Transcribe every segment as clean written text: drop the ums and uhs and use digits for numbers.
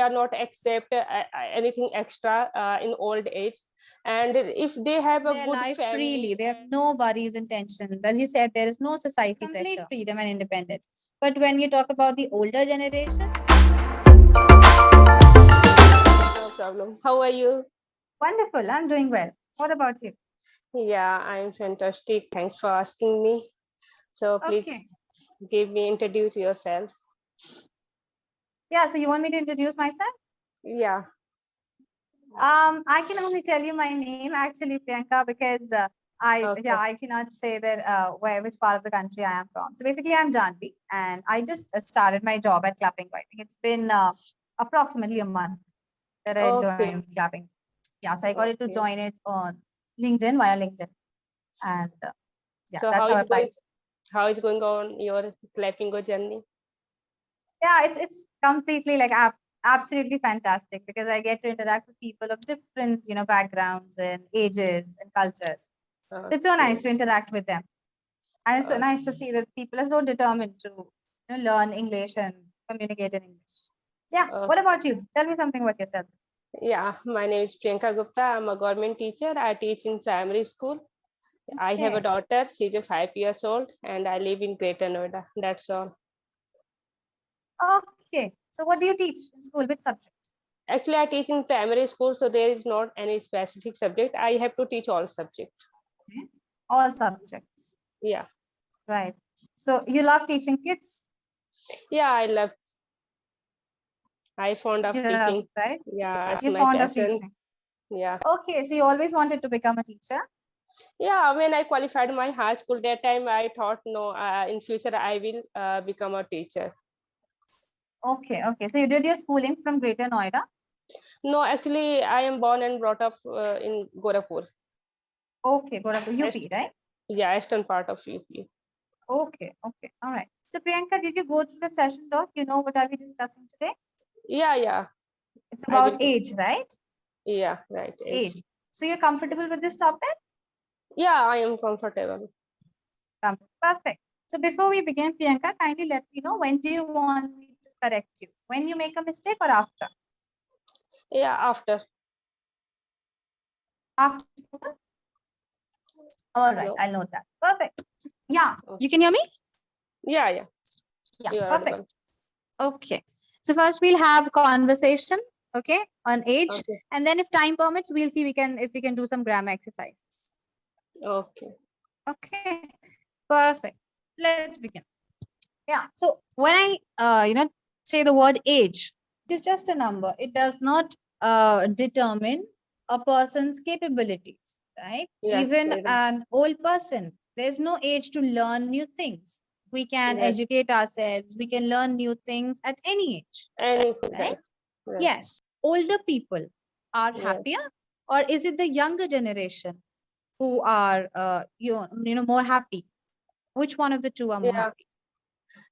are not accept anything extra in old age. And if they have a their good life family, freely. They have no worries and tensions. As you said, there is no society Complete pressure, freedom and independence. But when you talk about the older generation, no problem. How are you? wonderful. I'm doing well. What about you? Yeah, I'm fantastic. Thanks for asking me. So please Okay. introduce yourself. Yeah. So you want me to introduce myself? Yeah. I can only tell you my name actually, Priyanka, because Okay. I cannot say that which part of the country I am from. So basically, I'm Jhanvi, and I just started my job at Clapingo. I think it's been approximately a month that I joined Okay. Clapping. Yeah, so I got it to Okay. join it on LinkedIn via LinkedIn, and yeah, So that's how I applied. how is going on your Clapingo journey? Yeah, it's completely like absolutely fantastic because I get to interact with people of different backgrounds and ages and cultures. It's so Okay. nice to interact with them. And it's so nice to see that people are so determined to learn English and communicate in English. Yeah. Uh, What about you? Tell me something about yourself. yeah, my name is Priyanka Gupta. I'm a government teacher. I teach in primary school. I have a Okay. daughter. She's a 5 years old, and I live in Greater Noida. That's all. Okay. So what do you teach in school? Which subject? Actually, I teach in primary school, so there is not any specific subject. I have to teach all subjects. Okay. All subjects. Yeah. Right. So you love teaching kids? Yeah, I fond of You love, teaching. right? Yeah, it's You're my fond of passion. teaching. Yeah. Okay. So you always wanted to become a teacher? Yeah, when I qualified my high school, that time I thought, no, in future I will become a teacher. Okay. Okay. So you did your schooling from Greater Noida? No, actually, I am born and brought up in Gorakhpur. Okay. Go to Est- UP, right? yeah, eastern part of UP. Okay. Okay. All right. So Priyanka, did you go through the session doc? You know what are we discussing today? Yeah, yeah, It's I will about go. age, right? Yeah, right. Age. So you're comfortable with this topic? Yeah, I am comfortable. Perfect. So before we begin, Priyanka, kindly let me know when do you want me to correct you? When you make a mistake or after? Yeah, after. After spoken? All right, Hello. I'll note that. Perfect. Yeah, Oh, you can hear me? yeah, yeah, Yeah, you are perfect. audible. Okay. So first we'll have conversation, okay, on age, Okay, and then if time permits, we'll see if we can do some grammar exercises. okay. Okay. Perfect. Let's begin. Yeah. So when I say the word age, it is just a number. It does not determine a person's capabilities, right? Yeah, Even right. an old person, there's no age to learn new things. We can Yes, educate ourselves. We can learn new things at any age, anything, right? right, right. Yes. Older people are Yes. happier, or is it the younger generation who are more happy? Which one of the two are more Yeah, happy?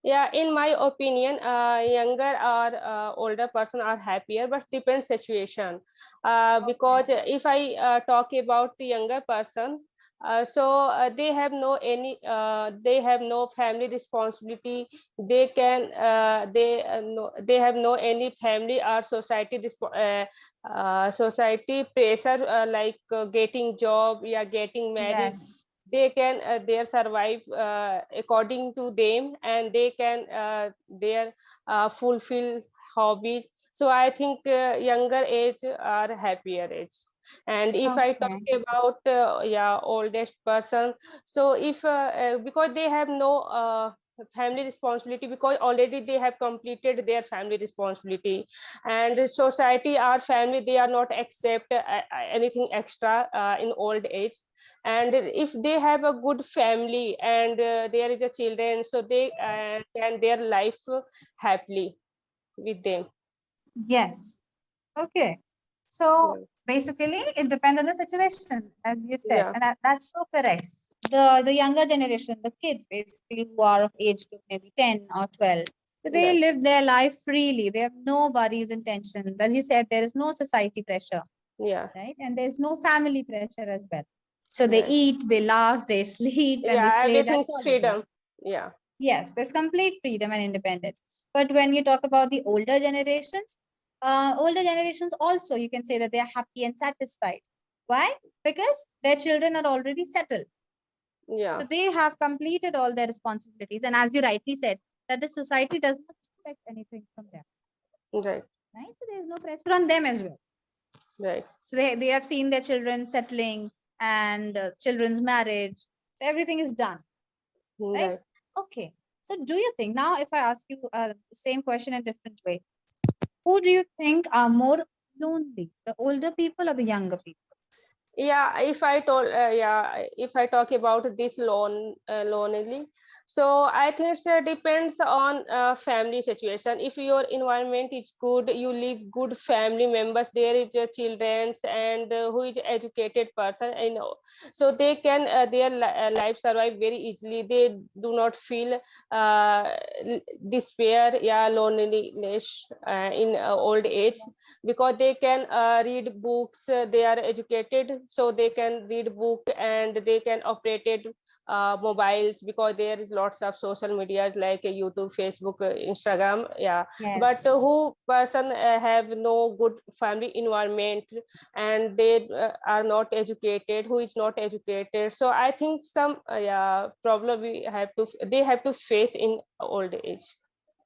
yeah. In my opinion, younger or older person are happier, but depends situation. Okay. Because if I talk about the younger person, they have no family responsibility. They have no any family or society pressure like getting job, yeah, getting married. Yes. They can they survive according to them, and they can their fulfill hobbies. So I think younger age are happier age. And if I talk Okay. about yeah, oldest person, so if because they have no family responsibility, because already they have completed their family responsibility. And society or family, they are not accept anything extra in old age. And if they have a good family, and there is a children, so they can their life happily with them. Yes. Okay. So Yeah, basically, it depends on the situation, as you said, yeah, and that's so correct. The younger generation, the kids, basically who are of age group maybe 10 or 12, so they yes, live their life freely. They have no worries and tensions. As you said, there is no society pressure, yeah, right? And there's no family pressure as well. So they right. eat, they laugh, they sleep, and they Yeah, play. That's everything's all they do. freedom. Yeah. Yes, there's complete freedom and independence. But when you talk about the older generations, older generations also, you can say that they are happy and satisfied. Why? Because their children are already settled. So Yeah. they have completed all their responsibilities. And as you rightly said, that the society does not expect anything from them. Right. Right? So there is no pressure on them as well. Right. So they have seen their children settling and children's marriage. So everything is done. Right? Right. Okay. So do you think, now if I ask you the same question in a different way, who do you think are more lonely, the older people or the younger people? Yeah, if I told yeah, if I talk about this lonely, so I think it depends on family situation. If your environment is good, you live good family members, there is childrens and who is educated person, I know, so they can their life survive very easily. They do not feel despair, yeah, loneliness in old age, because they can read books, they are educated, so they can read book and they can operate it mobiles, because there is lots of social medias like YouTube, Facebook, Instagram, yeah. But Yes. who person have no good family environment, and they are not educated, who is not educated, so I think some yeah, problem we have to they have to face in old age.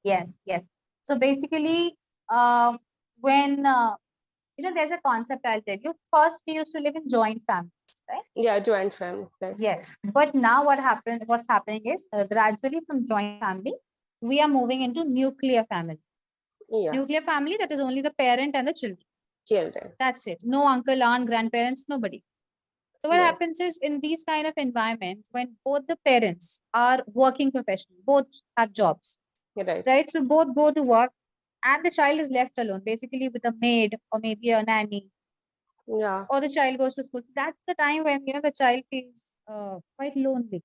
Yes, yes. So basically, when there's a concept I'll tell you. First, we used to live in joint families, right? Yeah, joint family, right. Yes. But now what's happening is gradually from joint family, we are moving into nuclear family. Yeah, Nuclear family, that is only the parent and the children. children. That's it. No uncle, aunt, grandparents, nobody. So what Right. happens is in these kind of environments, when both the parents are working professionals, both have jobs, Right. right? So both go to work and the child is left alone, basically with a maid or maybe a nanny, Yeah. or the child goes to school. So that's the time when the child feels quite lonely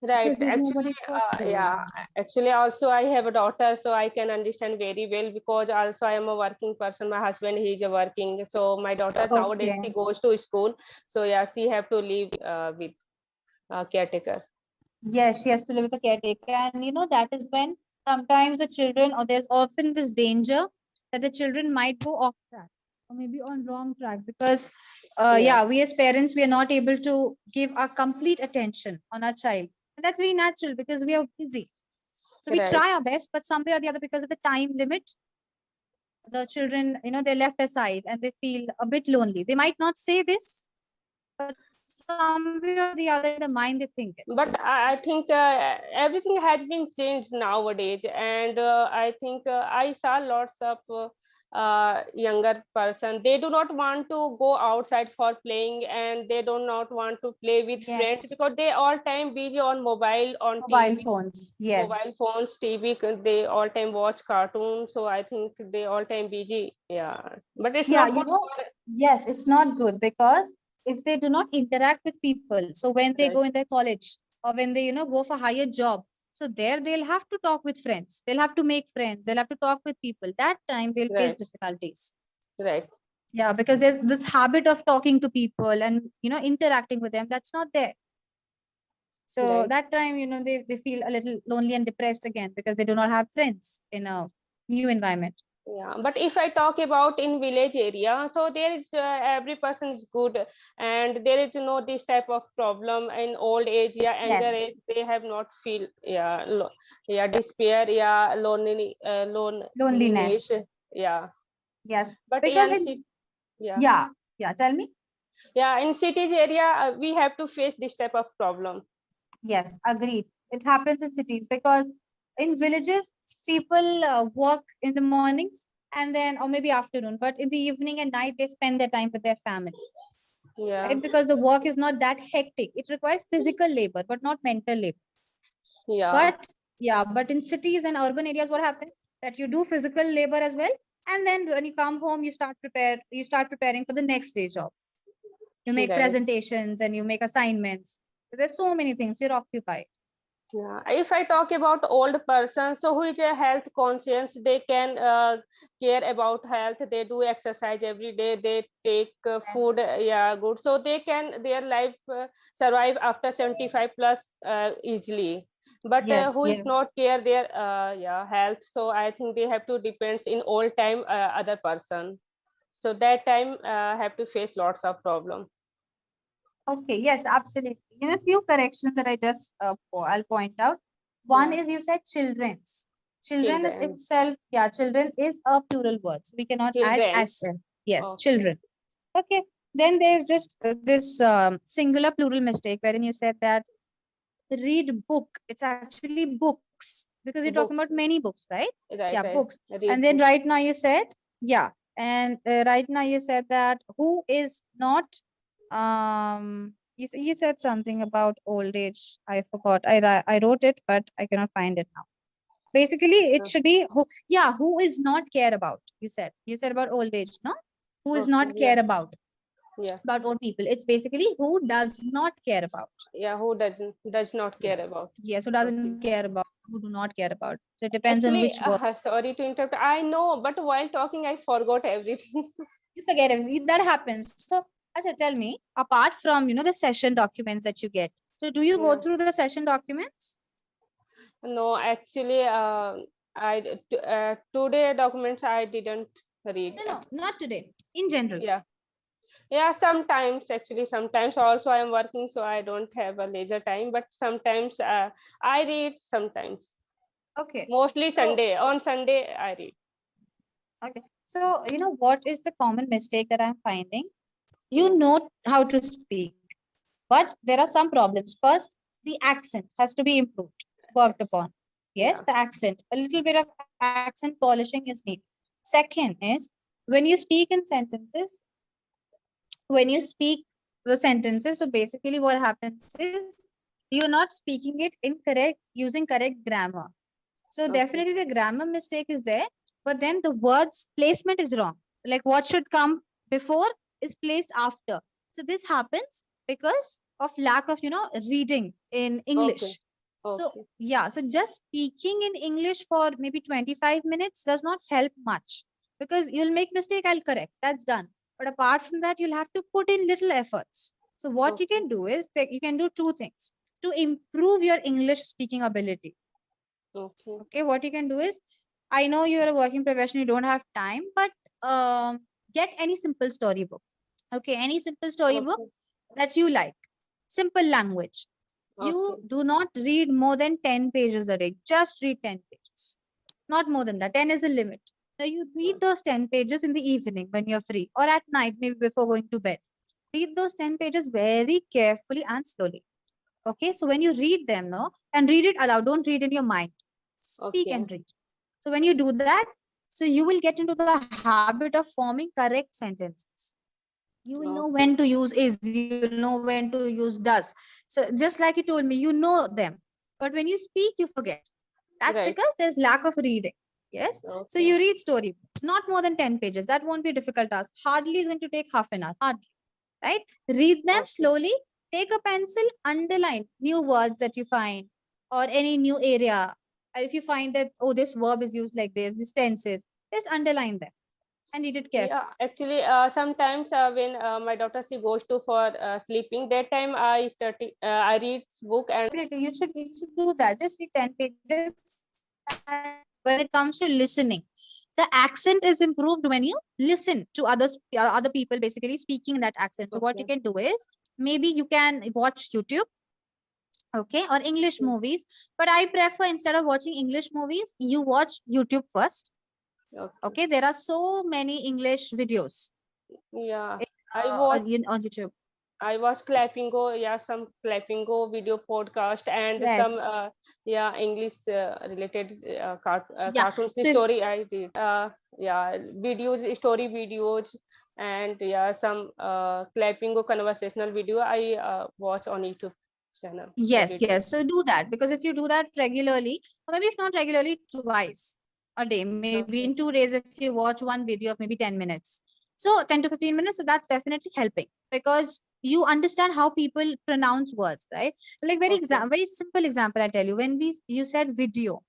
Right. because there's Actually, nobody to talk to. yeah. Actually, also I have a daughter, so I can understand very well, because also I am a working person. My husband, he is a working. So my daughter nowadays Okay. she goes to school. So yeah, she have to live with caretaker. Yes, she has to live with a caretaker, and that is when sometimes the children, or there's often this danger that the children might go off track or maybe on wrong track because, Yeah. yeah, we as parents we are not able to give our complete attention on our child, and that's very natural because we are busy. So we Right. try our best, but some way or the other, because of the time limit, the children, they're left aside and they feel a bit lonely. They might not say this, but some way or the other in the mind they think it. But I think everything has been changed nowadays, and I think I saw lots of younger person. They do not want to go outside for playing, and they do not want to play with friends, Yes. because they all time busy on mobile, on Mobile TV, phones. Yes. mobile phones, TV. They all time watch cartoons. So I think they all time busy. Yeah, but it's Yeah, not good for. yes, it's not good because if they do not interact with people, so when they go Right. in their college or when they, go for higher job, so there they'll have to talk with friends. They'll have to make friends. They'll have to talk with people. That time they'll face Right. difficulties. Right. Yeah, because there's this habit of talking to people and, interacting with them. That's not there. So Right. that time, they feel a little lonely and depressed again because they do not have friends in a new environment. Yeah, but if I talk about in village area, so there is every person is good, and there is no this type of problem in old age, yeah, younger Yes. age. They have not feel, yeah, yeah, despair, yeah, loneliness, Loneliness. yeah. Yes. But Because in in, yeah, yeah, yeah, tell me. yeah, in cities area, we have to face this type of problem. Yes, agreed. It happens in cities because in villages, people work in the mornings and then, or maybe afternoon, but in the evening and night, they spend their time with their family, Yeah, right? Because the work is not that hectic. It requires physical labor, but not mental labor. yeah, But yeah, but in cities and urban areas, what happens? That you do physical labor as well. And then when you come home, you start preparing for the next day job. You make right. presentations and you make assignments. There's so many things. You're occupied. Yeah, if I talk about old person, so who is a health conscious, they can care about health. They do exercise every day. They take food, Yes. yeah, good. So they can their life survive after 75 plus easily. but Yes, who is yes. not care their yeah health, so I think they have to depends in all time other person, so that time have to face lots of problem. Okay, yes, absolutely. You know, few corrections that I just I'll point out. One Yeah, is you said children's. Children is children, itself, yeah, children is a plural word. So we cannot add as children's. well. Yes, Okay, children. Okay. Then there's just this singular plural mistake wherein you said that read book. It's actually books because you're talking about books, many books, right? Yeah, right, books. And read then book. right now you said, yeah. And right now you said that who is not, you said something about old age. I forgot. I wrote it, but I cannot find it now. Basically, it Uh, should be who, yeah, who is not care about. You said about old age, no? Who is okay, not yeah, care yeah, about old people. It's basically who does not care about. yeah, who does not care Yes. about. Yes, who doesn't Okay, care about, who do not care about. So it depends on which actually word. sorry to interrupt, I know, but while talking I forgot everything. You forget everything. That happens. So, Asha, tell me, apart from, you know, the session documents that you get, so do you go Yeah, through the session documents? no, actually today documents I didn't read. No, no, not today. In general. Yeah, yeah, sometimes, actually sometimes also I'm working, so I don't have a leisure time, but sometimes I read sometimes, Okay. mostly So, Sunday, on Sunday I read. okay. So, you know, what is the common mistake that I'm finding? Yeah, You know how to speak, but there are some problems. First, the accent has to be improved, worked yes, upon. Yes, yeah, the accent, a little bit of accent polishing is needed. Second is when you speak in sentences, when you speak the sentences, so basically what happens is you're not speaking it incorrect using correct grammar. So okay, definitely the grammar mistake is there, but then the words placement is wrong. Like what should come before is placed after. So this happens because of lack of, you know, reading in okay, English. So okay, yeah, so just speaking in English for maybe 25 minutes does not help much because you'll make mistake, I'll correct. That's done. But apart from that, you'll have to put in little efforts. So what you okay, can do is that you can do two things to improve your English speaking ability. okay, Okay, what you can do is, I know you're a working professional, you don't have time, but get any simple storybook. Okay, any simple storybook okay, that you like. Simple language. You okay, do not read more than 10 pages a day. Just read 10 pages. Not more than that. 10 is the limit. So you read those 10 pages in the evening when you're free or at night, maybe before going to bed. Read those 10 pages very carefully and slowly. Okay, so when you read them, no, and read it aloud, don't read in your mind. Speak okay, and read. So when you do that, so you will get into the habit of forming correct sentences. You will know when to okay, use is, you'll know when to use does. So just like you told me, you know them. But when you speak, you forget. That's because right, there's lack of reading. Yes. So you okay, read story, not more than 10 pages. That won't be a difficult task. Hardly going to take half an hour. Hardly. Right? Read them okay, slowly. Take a pencil, underline new words that you find or any new area. If you find that, oh, this verb is used like this tenses, just underline them and read it yeah, carefully. actually sometimes when my daughter she goes to for sleeping, that time I study I read book. And Definitely, you should do that. Just read 10 pages. And when it comes to listening, the accent is improved when you listen to other people basically speaking in that accent. So what you can okay, do is maybe you can watch YouTube, okay, or English mm, movies. But I prefer instead of watching English movies, you watch YouTube first. okay, Okay, there are so many English videos yeah, in, I watch, on YouTube. I watch Clapingo, yeah, some Clapingo video podcast and some Yes. yeah English related Yeah. cartoons So if, story I read. Yeah, videos, story videos, and yeah, some Clapingo conversational video I watch on YouTube channel yes, every day. yes. So do that because if you do that regularly, or maybe if not regularly, twice a day, maybe in Okay, 2 days, if you watch one video of maybe 10 minutes. So 10 to 15 minutes, so that's definitely helping because you understand how people pronounce words, right? Like okay, very simple example, I tell you. When you said video,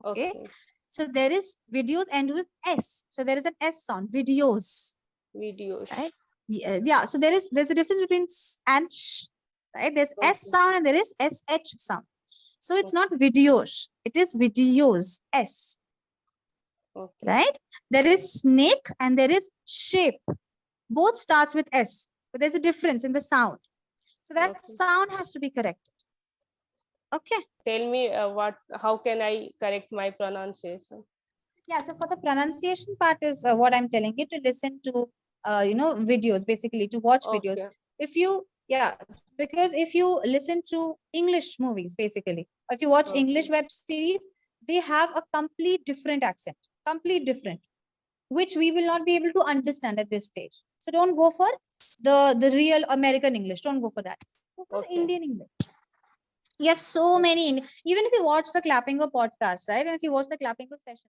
okay? okay, So there is videos end with S. So there is an S sound, videos, videos. right? Yeah. So there's a difference between s and sh, right? There's S Okay, sound and there is SH sound. So it's not videos, it is videos. S. Okay. Right? There is snake and there is shape. Both starts with S, but there's a difference in the sound. So that Okay. sound has to be corrected. Okay. Tell me how can I correct my pronunciation? Yeah. So for the pronunciation part is what I'm telling you, to listen to, videos, basically to watch videos. Okay. If you, yeah, because if you listen to English movies, basically, if you watch English Okay. web series, they have a complete different accent, complete different, which we will not be able to understand at this stage. So don't go for the real American English. Don't go for that. Go for Okay. Indian English. You have so Okay. many, even if you watch the Clapingo podcast, right? And if you watch the Clapingo session,